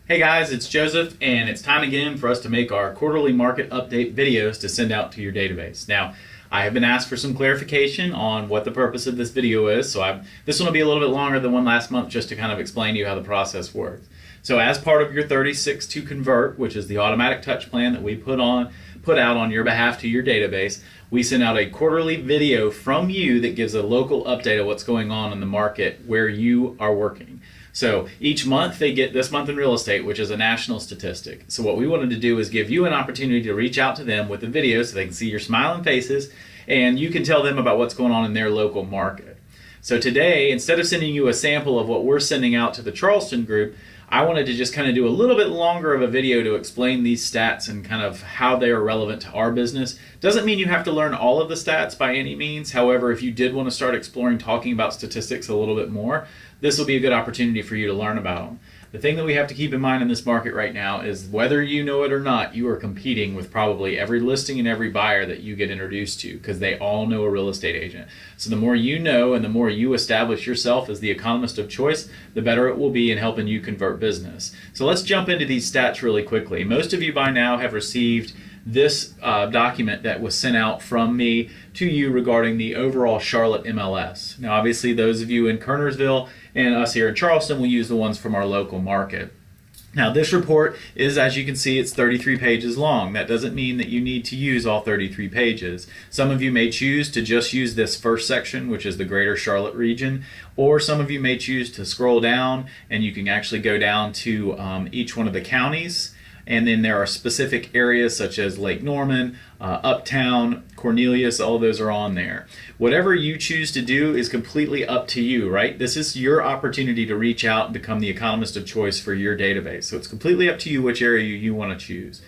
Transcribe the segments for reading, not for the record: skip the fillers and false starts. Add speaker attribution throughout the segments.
Speaker 1: Hey guys, it's Joseph, and it's time again for us to make our quarterly market update videos to send out to your database. Now, I have been asked for some clarification on what the purpose of this video is, so this one will be a little bit longer than one last month just to kind of explain to you how the process works. So as part of your 36 to convert, which is the automatic touch plan that we put out on your behalf to your database, we send out a quarterly video from you that gives a local update of what's going on in the market where you are working. So each month they get this month in real estate, which is a national statistic. So what we wanted to do is give you an opportunity to reach out to them with a video so they can see your smiling faces and you can tell them about what's going on in their local market. So today, instead of sending you a sample of what we're sending out to the Charleston group, I wanted to just kind of do a little bit longer of a video to explain these stats and kind of how they are relevant to our business. Doesn't mean you have to learn all of the stats by any means. However, if you did want to start exploring talking about statistics a little bit more, this will be a good opportunity for you to learn about them. The thing that we have to keep in mind in this market right now is whether you know it or not, you are competing with probably every listing and every buyer that you get introduced to because they all know a real estate agent. So the more you know and the more you establish yourself as the economist of choice, the better it will be in helping you convert business. So let's jump into these stats really quickly. Most of you by now have received this document that was sent out from me to you regarding the overall Charlotte MLS. Now obviously those of you in Kernersville and us here in Charleston will use the ones from our local market. Now this report is, as you can see, it's 33 pages long. That doesn't mean that you need to use all 33 pages. Some of you may choose to just use this first section, which is the greater Charlotte region, or some of you may choose to scroll down and you can actually go down to each one of the counties. And then there are specific areas such as Lake Norman, Uptown, Cornelius, all of those are on there. Whatever you choose to do is completely up to you, right? This is your opportunity to reach out and become the economist of choice for your database. So it's completely up to you which area you want to choose.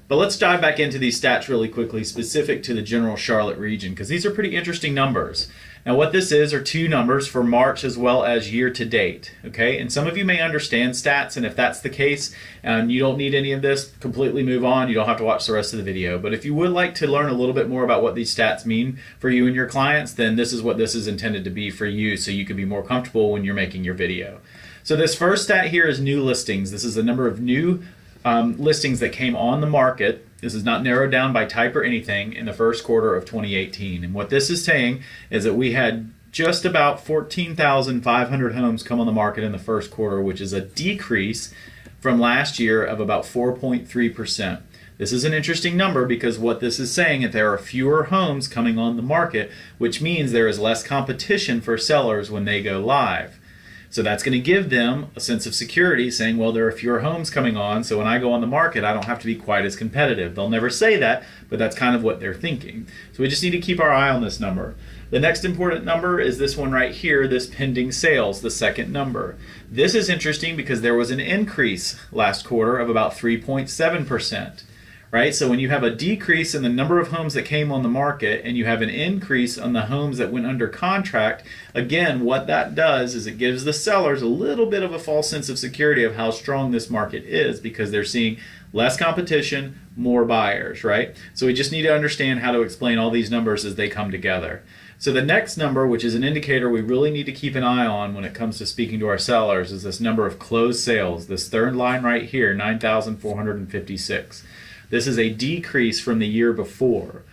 Speaker 1: But let's dive back into these stats really quickly specific to the general Charlotte region because these are pretty interesting numbers. Now what this is are two numbers for March as well as year to date, okay? And some of you may understand stats, and if that's the case and you don't need any of this, completely move on. You don't have to watch the rest of the video. But if you would like to learn a little bit more about what these stats mean for you and your clients, then this is what this is intended to be for you so you can be more comfortable when you're making your video. So this first stat here is new listings. This is the number of new listings that came on the market. This is not narrowed down by type or anything in the first quarter of 2018. And what this is saying is that we had just about 14,500 homes come on the market in the first quarter, which is a decrease from last year of about 4.3%. This is an interesting number because what this is saying is there are fewer homes coming on the market, which means there is less competition for sellers when they go live. So that's going to give them a sense of security saying, well, there are fewer homes coming on, so when I go on the market, I don't have to be quite as competitive. They'll never say that, but that's kind of what they're thinking. So we just need to keep our eye on this number. The next important number is this one right here, this pending sales, the second number. This is interesting because there was an increase last quarter of about 3.7%. Right? So when you have a decrease in the number of homes that came on the market and you have an increase on the homes that went under contract, again, what that does is it gives the sellers a little bit of a false sense of security of how strong this market is because they're seeing less competition, more buyers, right? So we just need to understand how to explain all these numbers as they come together. So the next number, which is an indicator we really need to keep an eye on when it comes to speaking to our sellers, is this number of closed sales, this third line right here, 9,456. This is a decrease from the year before.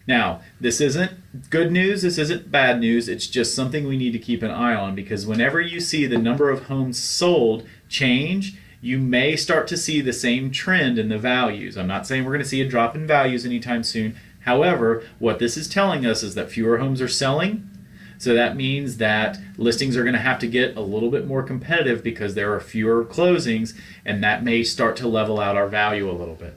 Speaker 1: Now, this isn't good news, this isn't bad news, it's just something we need to keep an eye on because whenever you see the number of homes sold change, you may start to see the same trend in the values. I'm not saying we're going to see a drop in values anytime soon. However, what this is telling us is that fewer homes are selling. So that means that listings are going to have to get a little bit more competitive because there are fewer closings, and that may start to level out our value a little bit.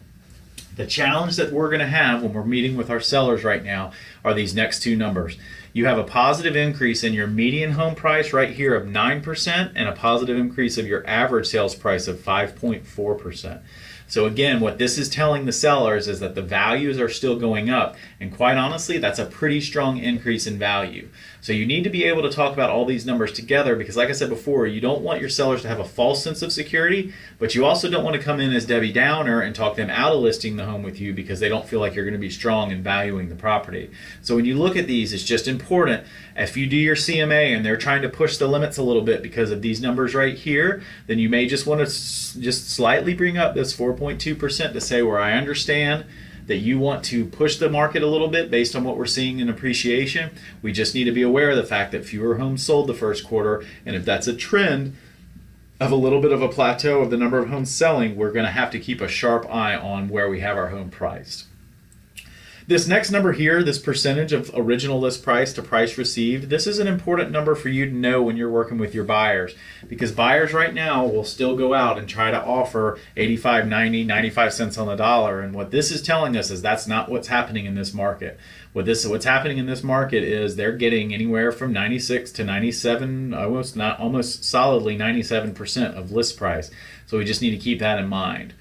Speaker 1: The challenge that we're going to have when we're meeting with our sellers right now are these next two numbers. You have a positive increase in your median home price right here of 9% and a positive increase of your average sales price of 5.4%. So again, what this is telling the sellers is that the values are still going up, and quite honestly, that's a pretty strong increase in value. So you need to be able to talk about all these numbers together, because like I said before, you don't want your sellers to have a false sense of security, but you also don't want to come in as Debbie Downer and talk them out of listing the home with you because they don't feel like you're going to be strong in valuing the property. So when you look at these, it's just important, if you do your CMA and they're trying to push the limits a little bit because of these numbers right here, then you may just want to just slightly bring up this 4.2% to say, where I understand that you want to push the market a little bit based on what we're seeing in appreciation. We just need to be aware of the fact that fewer homes sold the first quarter, and if that's a trend of a little bit of a plateau of the number of homes selling, we're going to have to keep a sharp eye on where we have our home priced. This next number here, this percentage of original list price to price received, this is an important number for you to know when you're working with your buyers, because buyers right now will still go out and try to offer 85, 90, 95 cents on the dollar. And what this is telling us is that's not what's happening in this market. What's happening in this market is they're getting anywhere from 96 to 97, almost solidly 97% of list price. So we just need to keep that in mind.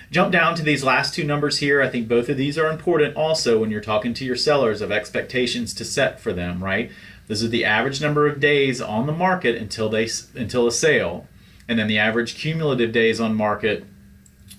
Speaker 1: Jump down to these last two numbers here. I think both of these are important also when you're talking to your sellers of expectations to set for them, right? This is the average number of days on the market until a sale, and then the average cumulative days on market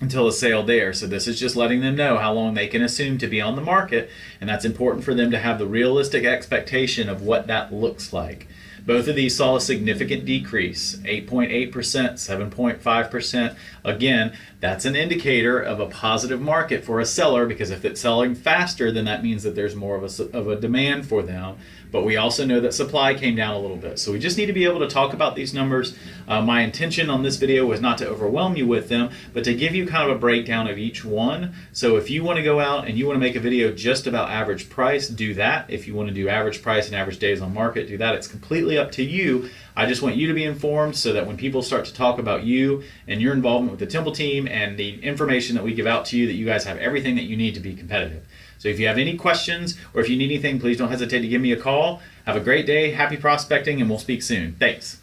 Speaker 1: until a sale there. So this is just letting them know how long they can assume to be on the market, and that's important for them to have the realistic expectation of what that looks like. Both of these saw a significant decrease, 8.8%, 7.5%. Again, that's an indicator of a positive market for a seller, because if it's selling faster, then that means that there's more of a demand for them. But we also know that supply came down a little bit. So we just need to be able to talk about these numbers. My intention on this video was not to overwhelm you with them, but to give you kind of a breakdown of each one. So if you want to go out and you want to make a video just about average price, do that. If you want to do average price and average days on market, do that. It's completely up to you. I just want you to be informed so that when people start to talk about you and your involvement with the Temple team and the information that we give out to you, that you guys have everything that you need to be competitive. So if you have any questions or if you need anything, please don't hesitate to give me a call. Have a great day, happy prospecting, and we'll speak soon. Thanks.